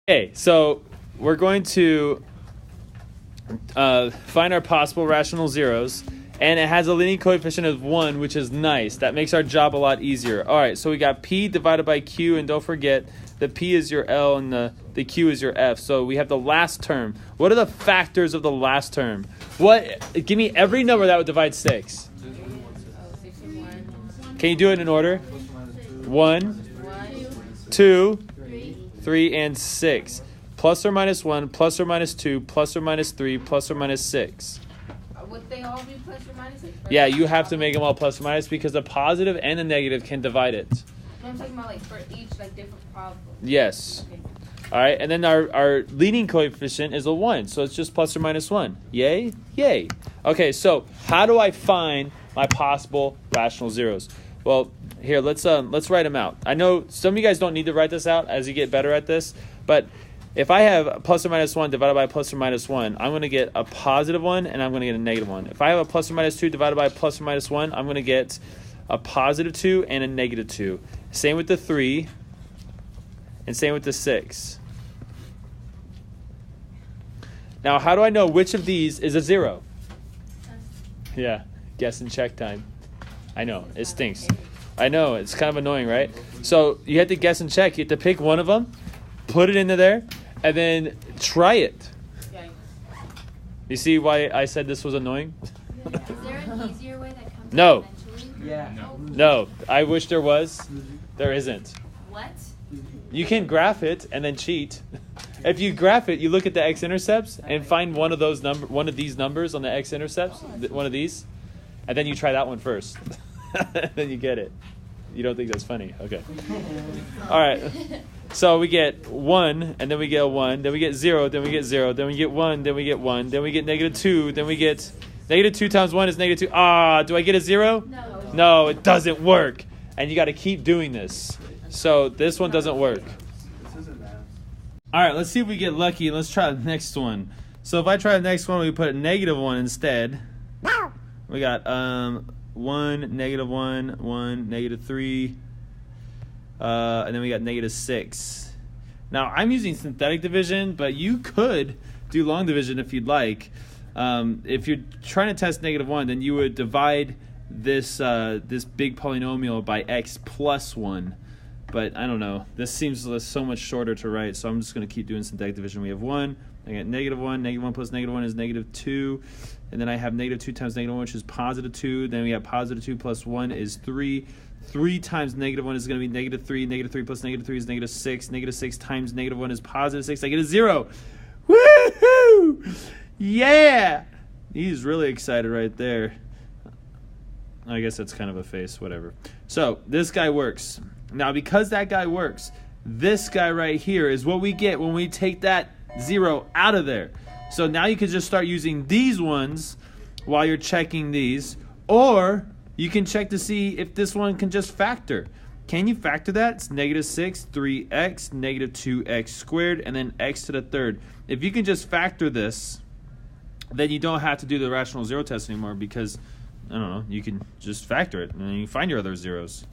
Okay, so we're going to find our possible rational zeros, and it has a leading coefficient of 1, which is nice. That makes our job a lot easier. All right, so we got P divided by Q, and don't forget the P is your L and the Q is your F. So we have the last term. What are the factors of the last term? Give me every number that would divide 6. Can you do it in order? 1, 2, 3, and 6. Plus or minus 1, plus or minus 2, plus or minus 3, plus or minus 6. Would they all be plus or minus? Yeah, you have to make them all plus or minus because the positive and the negative can divide it. I'm talking about like for each like different problem. Yes. Okay. All right, and then our leading coefficient is a 1, so it's just plus or minus 1. Yay? Yay. Okay, so how do I find my possible rational zeros? Well, here, let's write them out. I know some of you guys don't need to write this out as you get better at this, but if I have plus or minus 1 divided by plus or minus 1, I'm going to get a positive 1 and I'm going to get a negative 1. If I have a plus or minus 2 divided by plus or minus 1, I'm going to get a positive 2 and a negative 2. Same with the 3 and same with the 6. Now, how do I know which of these is a 0? Yeah, guess and check time. I know, it stinks. I know, it's kind of annoying, right? So you have to guess and check. You have to pick one of them, put it into there, and then try it. You see why I said this was annoying? Is there an easier way that comes No. eventually? Yeah. No, I wish there was. There isn't. What? You can graph it and then cheat. If you graph it, you look at the x-intercepts and find one of these numbers on the x-intercepts, one of these, and then you try that one first. Then you get it. You don't think that's funny? Okay. All right. So we get 1, and then we get a 1, then we get 0, then we get 0, then we get 1, then we get 1, then we get negative 2, then we get negative 2 times 1 is negative 2. Do I get a 0? No. No, it doesn't work. And you got to keep doing this. So this one doesn't work. All right, let's see if we get lucky. Let's try the next one. So if I try the next one, we put a negative 1 instead. We got 1, negative 1, 1, negative 3, and then we got negative 6. Now, I'm using synthetic division, but you could do long division if you'd like. If you're trying to test negative 1, then you would divide this big polynomial by x plus 1. But I don't know. This seems so much shorter to write, so I'm just going to keep doing synthetic division. We have 1. I got negative 1 plus negative 1 is negative 2. And then I have negative 2 times negative 1, which is positive 2. Then we have positive 2 plus 1 is 3. 3 times negative 1 is going to be negative 3. Negative 3 plus negative 3 is negative 6. Negative 6 times negative 1 is positive 6. I get a 0. Woohoo! Yeah! He's really excited right there. I guess that's kind of a face, whatever. So this guy works. Now, because that guy works, this guy right here is what we get when we take that 0 out of there. So now you can just start using these ones while you're checking these, or you can check to see if this one can just factor. Can you factor that? It's negative 6, 3x, negative 2x squared, and then x to the third. If you can just factor this, then you don't have to do the rational zero test anymore because, I don't know, you can just factor it and then you find your other zeros.